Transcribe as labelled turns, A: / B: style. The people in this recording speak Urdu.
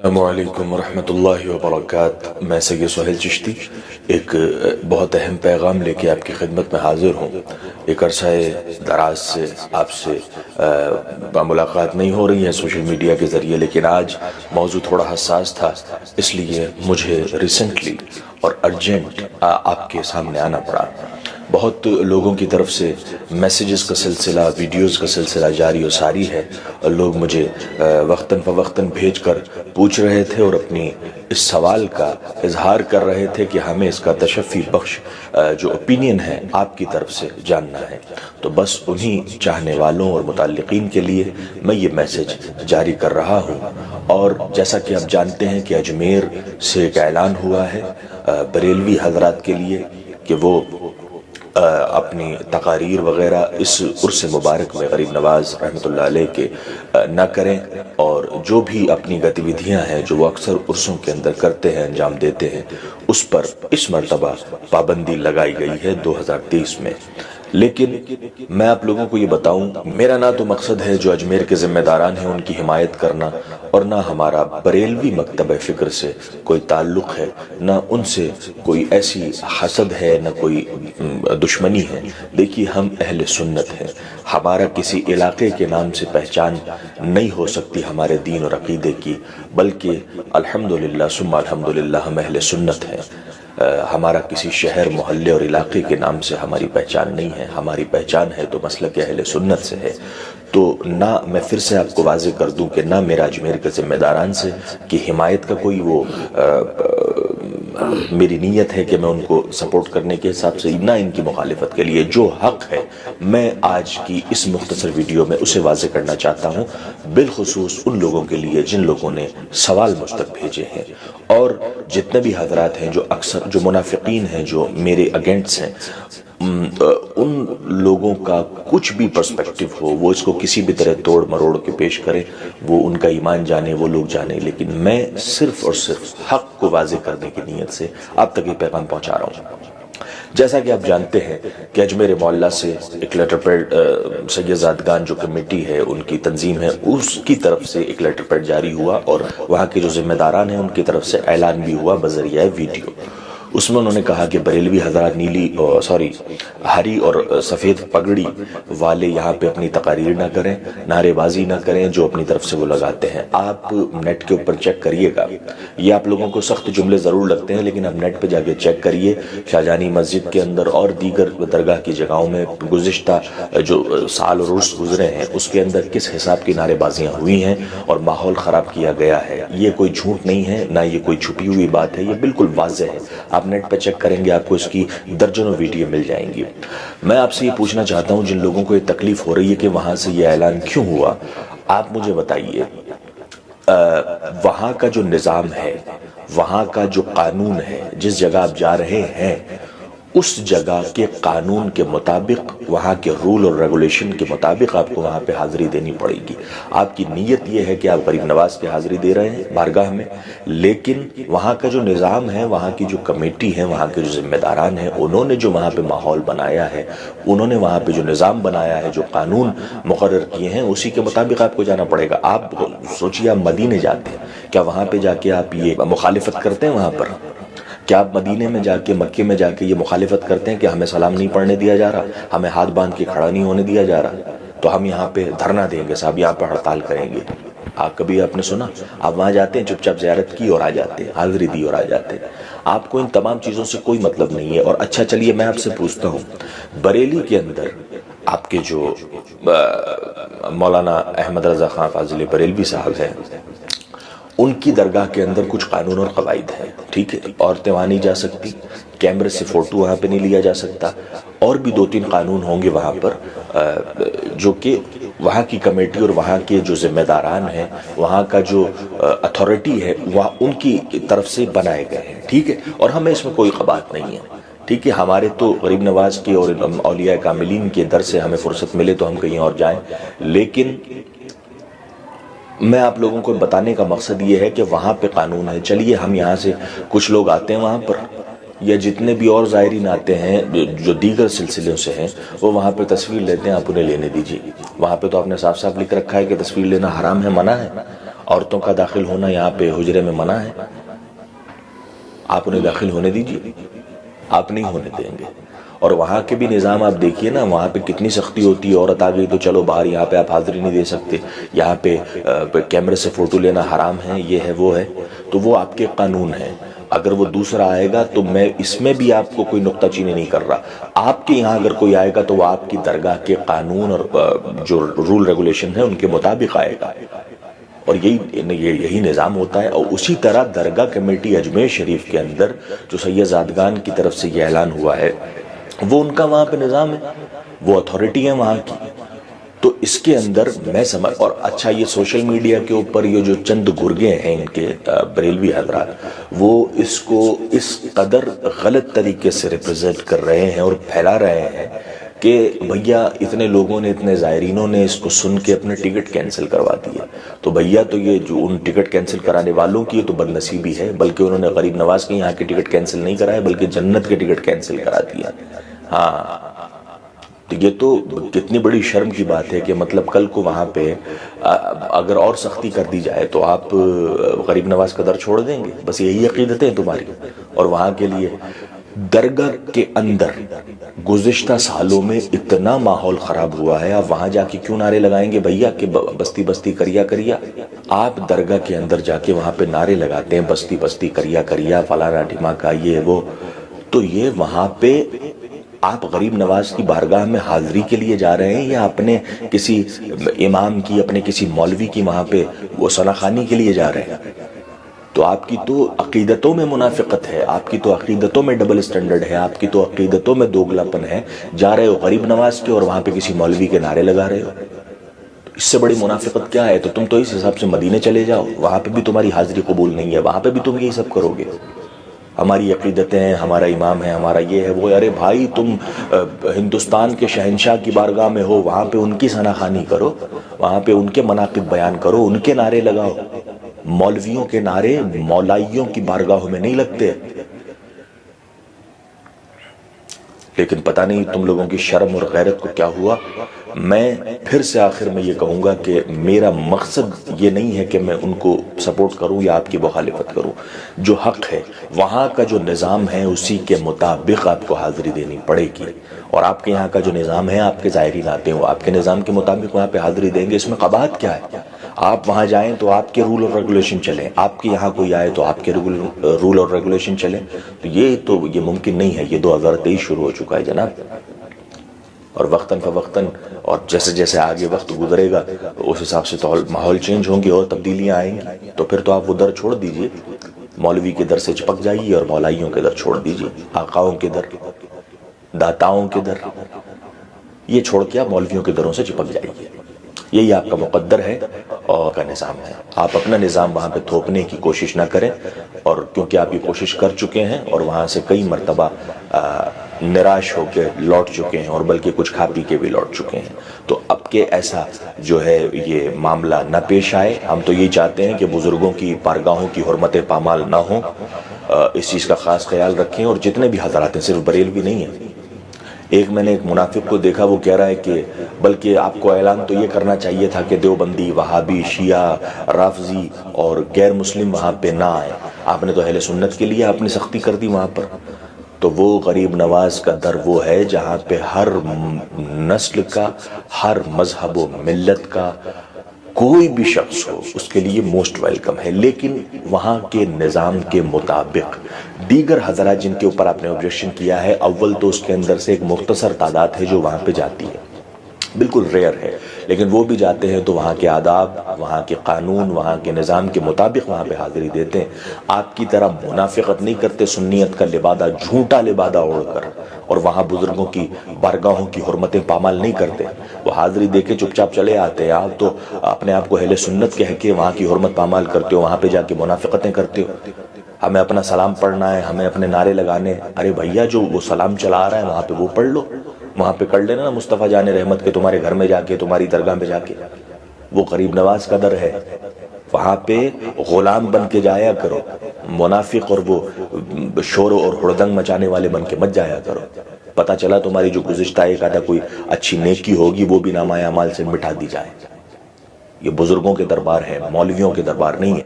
A: السلام علیکم ورحمۃ اللہ وبرکاتہ۔ میں سید سہیل چشتی ایک بہت اہم پیغام لے کے آپ کی خدمت میں حاضر ہوں۔ ایک عرصہ دراز سے آپ سے ملاقات نہیں ہو رہی ہے سوشل میڈیا کے ذریعے، لیکن آج موضوع تھوڑا حساس تھا، اس لیے مجھے ریسنٹلی اور ارجنٹ آپ کے سامنے آنا پڑا۔ بہت لوگوں کی طرف سے میسیجز کا سلسلہ، ویڈیوز کا سلسلہ جاری و ساری ہے، اور لوگ مجھے وقتاً فوقتاً بھیج کر پوچھ رہے تھے اور اپنی اس سوال کا اظہار کر رہے تھے کہ ہمیں اس کا تشفی بخش جو اوپینین ہے آپ کی طرف سے جاننا ہے۔ تو بس انہی چاہنے والوں اور متعلقین کے لیے میں یہ میسیج جاری کر رہا ہوں۔ اور جیسا کہ آپ جانتے ہیں کہ اجمیر سے ایک اعلان ہوا ہے بریلوی حضرات کے لیے کہ وہ اپنی تقاریر وغیرہ اس عرس مبارک میں غریب نواز رحمۃ اللہ علیہ کے نہ کریں، اور جو بھی اپنی گتیودھیاں ہیں جو وہ اکثر عرسوں کے اندر کرتے ہیں، انجام دیتے ہیں، اس پر اس مرتبہ پابندی لگائی گئی ہے 2023 میں۔ لیکن میں آپ لوگوں کو یہ بتاؤں، میرا نہ تو مقصد ہے جو اجمیر کے ذمہ داران ہیں ان کی حمایت کرنا، اور نہ ہمارا بریلوی مکتبہ فکر سے کوئی تعلق ہے، نہ ان سے کوئی ایسی حسد ہے، نہ کوئی دشمنی ہے۔ دیکھیے، ہم اہل سنت ہیں، ہمارا کسی علاقے کے نام سے پہچان نہیں ہو سکتی ہمارے دین اور عقیدے کی، بلکہ الحمدللہ ثم الحمدللہ ہم اہل سنت ہیں۔ ہمارا کسی شہر، محلے اور علاقے کے نام سے ہماری پہچان نہیں ہے، ہماری پہچان ہے تو مسلک اہل سنت سے ہے۔ تو نہ میں پھر سے آپ کو واضح کر دوں کہ نہ میرا اجمیر کے ذمہ داران سے کی حمایت کا کوئی وہ میری نیت ہے کہ میں ان کو سپورٹ کرنے کے حساب سے، نہ ان کی مخالفت کے لیے۔ جو حق ہے میں آج کی اس مختصر ویڈیو میں اسے واضح کرنا چاہتا ہوں، بالخصوص ان لوگوں کے لیے جن لوگوں نے سوال مجھ تک بھیجے ہیں، اور جتنے بھی حضرات ہیں جو اکثر جو منافقین ہیں، جو میرے اگینسٹ ہیں، ان لوگوں کا کچھ بھی پرسپیکٹو ہو، وہ اس کو کسی بھی طرح توڑ مروڑ کے پیش کریں، وہ ان کا ایمان جانے، وہ لوگ جانے، لیکن میں صرف اور صرف حق کو واضح کرنے کی نیت سے آپ تک یہ پیغام پہنچا رہا ہوں۔ جیسا کہ آپ جانتے ہیں کہ اجمیر معلیٰ سے ایک لیٹر پیڈ سید زادگان جو کمیٹی ہے، ان کی تنظیم ہے، اس کی طرف سے ایک لیٹر پیڈ جاری ہوا، اور وہاں کے جو ذمہ داران ہیں ان کی طرف سے اعلان بھی ہوا بذریعہ ویڈیو۔ اس میں انہوں نے کہا کہ بریلوی حضرات ہری اور سفید پگڑی والے یہاں پہ اپنی تقاریر نہ کریں، نعرے بازی نہ کریں جو اپنی طرف سے وہ لگاتے ہیں۔ آپ نیٹ کے اوپر چیک کریے گا، یہ آپ لوگوں کو سخت جملے ضرور لگتے ہیں، لیکن آپ نیٹ پہ جا کے چیک کریے، شاہجہانی مسجد کے اندر اور دیگر درگاہ کی جگہوں میں گزشتہ جو سال اور عرس گزرے ہیں اس کے اندر کس حساب کی نعرے بازیاں ہوئی ہیں اور ماحول خراب کیا گیا ہے۔ یہ کوئی جھوٹ نہیں ہے، نہ یہ کوئی چھپی ہوئی بات ہے، یہ بالکل واضح ہے۔ آپ نیٹ پہ چیک کریں گے، آپ کو اس کی درجنوں ویڈیو مل جائیں گی۔ میں آپ سے یہ پوچھنا چاہتا ہوں، جن لوگوں کو یہ تکلیف ہو رہی ہے کہ وہاں سے یہ اعلان کیوں ہوا، آپ مجھے بتائیے، وہاں کا جو نظام ہے، وہاں کا جو قانون ہے، جس جگہ آپ جا رہے ہیں اس جگہ کے قانون کے مطابق، وہاں کے رول اور ریگولیشن کے مطابق آپ کو وہاں پہ حاضری دینی پڑے گی۔ آپ کی نیت یہ ہے کہ آپ غریب نواز کی حاضری دے رہے ہیں بارگاہ میں، لیکن وہاں کا جو نظام ہے، وہاں کی جو کمیٹی ہے، وہاں کے جو ذمہ داران ہیں، انہوں نے جو وہاں پہ ماحول بنایا ہے، انہوں نے وہاں پہ جو نظام بنایا ہے، جو قانون مقرر کیے ہیں، اسی کے مطابق آپ کو جانا پڑے گا۔ آپ سوچیے، آپ مدینے جاتے ہیں، کیا وہاں پہ جا کے آپ یہ مخالفت کرتے ہیں؟ وہاں پر کیا آپ مدینے میں جا کے، مکے میں جا کے یہ مخالفت کرتے ہیں کہ ہمیں سلام نہیں پڑھنے دیا جا رہا، ہمیں ہاتھ باندھ کے کھڑا نہیں ہونے دیا جا رہا، تو ہم یہاں پہ دھرنا دیں گے صاحب، یہاں پہ ہڑتال کریں گے؟ کبھی آپ نے سنا؟ آپ وہاں جاتے ہیں، چپ چاپ زیارت کی اور آ جاتے ہیں، حاضری دی اور آ جاتے ہیں۔ آپ کو ان تمام چیزوں سے کوئی مطلب نہیں ہے۔ اور اچھا چلیے میں آپ سے پوچھتا ہوں، بریلی کے اندر آپ کے جو مولانا احمد رضا خان فاضل بریلوی صاحب ہیں، ان کی درگاہ کے اندر کچھ قانون اور قواعد ہیں، ٹھیک ہے؟ عورتیں وہاں نہیں جا سکتی، کیمرے سے فوٹو وہاں پہ نہیں لیا جا سکتا، اور بھی 2-3 قانون ہوں گے وہاں پر جو کہ وہاں کی کمیٹی اور وہاں کے جو ذمہ داران ہیں، وہااں کا جو اتھارٹی ہے، وہ ان کی طرف سے بنائے گئے ہیں، ٹھیک ہے؟ اور ہمیں اس میں کوئی قباحت نہیں ہے، ٹھیک ہے؟ ہمارے تو غریب نواز کے اور اولیاء کاملین کے در سے ہمیں فرصت ملے تو ہم کہیں اور جائیں، لیکن میں آپ لوگوں کو بتانے کا مقصد یہ ہے کہ وہاں پہ قانون ہے۔ چلیے ہم یہاں سے کچھ لوگ آتے ہیں وہاں پر، یا جتنے بھی اور زائرین آتے ہیں جو دیگر سلسلوں سے ہیں، وہ وہاں پہ تصویر لیتے ہیں، آپ انہیں لینے دیجیے۔ وہاں پہ تو آپ نے صاف صاف لکھ رکھا ہے کہ تصویر لینا حرام ہے، منع ہے، عورتوں کا داخل ہونا یہاں پہ حجرے میں منع ہے، آپ انہیں داخل ہونے دیجیے، آپ نہیں ہونے دیں گے۔ اور وہاں کے بھی نظام آپ دیکھیے نا، وہاں پہ کتنی سختی ہوتی ہے، عورت آ گئی تو چلو باہر، یہاں پہ آپ حاضری نہیں دے سکتے، یہاں پہ کیمرے سے فوٹو لینا حرام ہے، یہ ہے وہ ہے، تو وہ آپ کے قانون ہے۔ اگر وہ دوسرا آئے گا تو میں اس میں بھی آپ کو کوئی نکتہ چینی نہیں کر رہا، آپ کے یہاں اگر کوئی آئے گا تو وہ آپ کی درگاہ کے قانون اور جو رول ریگولیشن ہے ان کے مطابق آئے گا، اور یہی نظام ہوتا ہے۔ اور اسی طرح درگاہ کمیٹی اجمیر شریف کے اندر جو سید زادگان کی طرف سے یہ اعلان ہوا ہے، وہ ان کا وہاں پہ نظام ہے، وہ اتھارٹی ہے وہاں کی۔ تو اس کے اندر میں سمجھ، اور اچھا یہ سوشل میڈیا کے اوپر یہ جو چند گرگے ہیں ان کے بریلوی حضرات، وہ اس کو اس قدر غلط طریقے سے ریپرزینٹ کر رہے ہیں اور پھیلا رہے ہیں کہ بھیا اتنے لوگوں نے، اتنے زائرینوں نے اس کو سن کے اپنے ٹکٹ کینسل کروا دیا۔ تو بھیا تو یہ جو ان ٹکٹ کینسل کرانے والوں کی تو بد نصیبی ہے، بلکہ انہوں نے غریب نواز کے یہاں کے ٹکٹ کینسل نہیں کرائے بلکہ جنت کے ٹکٹ کینسل کرا دیا۔ ہاں، تو یہ تو کتنی بڑی شرم کی بات ہے کہ مطلب کل کو وہاں پہ اگر اور سختی کر دی جائے تو آپ غریب نواز کا در چھوڑ دیں گے، بس یہی عقیدتیں تمہاری۔ اور وہاں کے لیے درگاہ کے اندر گزشتہ سالوں میں اتنا ماحول خراب ہوا ہے، آپ وہاں جا کے کیوں نعرے لگائیں گے بھیا کہ بستی بستی کریا کریا؟ آپ درگاہ کے اندر جا کے وہاں پہ نعرے لگاتے ہیں بستی بستی کریا کریا، فلانا ڈھماکا یہ وہ، تو یہ وہاں پہ آپ غریب نواز کی بارگاہ میں حاضری کے لیے جا رہے ہیں یا اپنے کسی امام کی، اپنے کسی مولوی کی وہاں پہ وہ ثناخوانی کے لیے جا رہے ہیں؟ تو آپ کی تو عقیدتوں میں منافقت ہے، آپ کی تو عقیدتوں میں ڈبل سٹینڈرڈ ہے، آپ کی تو عقیدتوں میں دوگلاپن ہے۔ جا رہے ہو غریب نواز کے اور وہاں پہ کسی مولوی کے نعرے لگا رہے ہو، اس سے بڑی منافقت کیا ہے؟ تو تم تو اس حساب سے مدینے چلے جاؤ، وہاں پہ بھی تمہاری حاضری قبول نہیں ہے، وہاں پہ بھی تم یہی سب کرو گے، ہماری عقیدتیں ہیں، ہمارا امام ہے، ہمارا یہ ہے وہ۔ ارے بھائی تم ہندوستان کے شہنشاہ کی بارگاہ میں ہو، وہاں پہ ان کی ثناخوانی کرو، وہاں پہ ان کے مناقب بیان کرو، ان کے نعرے لگاؤ۔ مولویوں کے نعرے مولائیوں کی بارگاہوں میں نہیں لگتے۔ لیکن پتہ نہیں تم لوگوں کی شرم اور غیرت کو کیا ہوا۔ میں پھر سے آخر میں یہ کہوں گا کہ میرا مقصد یہ نہیں ہے کہ میں ان کو سپورٹ کروں یا آپ کی مخالفت کروں، جو حق ہے وہاں کا جو نظام ہے اسی کے مطابق آپ کو حاضری دینی پڑے گی، اور آپ کے یہاں کا جو نظام ہے، آپ کے زائرین آتے ہیں وہ آپ کے نظام کے مطابق وہاں پہ حاضری دیں گے، اس میں قباحت کیا ہے؟ آپ وہاں جائیں تو آپ کے رول اور ریگولیشن چلیں، آپ کے یہاں کوئی آئے تو آپ کے رول اور ریگولیشن چلیں، تو یہ ممکن نہیں ہے۔ یہ 2023 شروع ہو چکا ہے جناب، اور وقتاً فوقتاً اور جیسے جیسے آگے وقت گزرے گا اس حساب سے تو ماحول چینج ہوں گے اور تبدیلیاں آئیں گی، تو پھر تو آپ وہ در چھوڑ دیجئے، مولوی کے در سے چپک جائیے اور مولائیوں کے در چھوڑ دیجئے، آقاؤں کے در، داتاؤں کے در، یہ چھوڑ کے آپ مولویوں کے دروں سے چپک جائیے۔ یہی آپ کا مقدر ہے اور کا نظام ہے، آپ اپنا نظام وہاں پہ تھوپنے کی کوشش نہ کریں، اور کیونکہ آپ یہ کوشش کر چکے ہیں اور وہاں سے کئی مرتبہ نراش ہو کے لوٹ چکے ہیں، اور بلکہ کچھ کھا پی کے بھی لوٹ چکے ہیں، تو اب کہ ایسا جو ہے یہ معاملہ نہ پیش آئے۔ ہم تو یہی چاہتے ہیں کہ بزرگوں کی بارگاہوں کی حرمتیں پامال نہ ہوں، اس چیز کا خاص خیال رکھیں، اور جتنے بھی حضرات ہیں، صرف بریلوی نہیں ہیں۔ میں نے ایک منافق کو دیکھا، وہ کہہ رہا ہے کہ بلکہ آپ کو اعلان تو یہ کرنا چاہیے تھا کہ دیوبندی، وہابی، شیعہ، رافضی اور غیر مسلم وہاں پہ نہ آئے، آپ نے تو اہل سنت کے لیے آپ نے سختی کر دی وہاں پر۔ تو وہ غریب نواز کا در وہ ہے جہاں پہ ہر نسل کا، ہر مذہب و ملت کا کوئی بھی شخص ہو اس کے لیے موسٹ ویلکم ہے، لیکن وہاں کے نظام کے مطابق۔ دیگر حضرات جن کے اوپر آپ نے آبجیکشن کیا ہے، اول تو اس کے اندر سے ایک مختصر تعداد ہے جو وہاں پہ جاتی ہے، بالکل ریئر ہے، لیکن وہ بھی جاتے ہیں تو وہاں کے آداب، وہاں کے قانون، وہاں کے نظام کے مطابق وہاں پہ حاضری دیتے ہیں۔ آپ کی طرح منافقت نہیں کرتے، سنیت کا لبادہ، جھوٹا لبادہ اوڑھ کر، اور وہاں بزرگوں کی بارگاہوں کی حرمتیں پامال نہیں کرتے، وہ حاضری دے کے چپ چاپ چلے آتے ہیں۔ آپ تو اپنے آپ کو اہل سنت کہہ کے وہاں کی حرمت پامال کرتے ہو، وہاں پہ جا کے منافقتیں کرتے ہو۔ ہمیں اپنا سلام پڑھنا ہے، ہمیں اپنے نعرے لگانے، ارے بھیا جو وہ سلام چلا رہا ہے وہاں پہ وہ پڑھ لو، وہاں پہ کر لینا نا مصطفیٰ جان رحمت کے تمہارے گھر میں جا کے، تمہاری درگاہ میں جا کے۔ وہ غریب نواز کا در ہے، وہاں پہ غلام بن کے جایا کرو، منافق اور وہ شور اور ہڑدنگ مچانے والے بن کے مت جایا کرو، پتہ چلا تمہاری جو گزشتہ ایک آدھا کوئی اچھی نیکی ہوگی وہ بھی نامہ اعمال سے مٹا دی جائے۔ یہ بزرگوں کے دربار ہے، مولویوں کے دربار نہیں ہے۔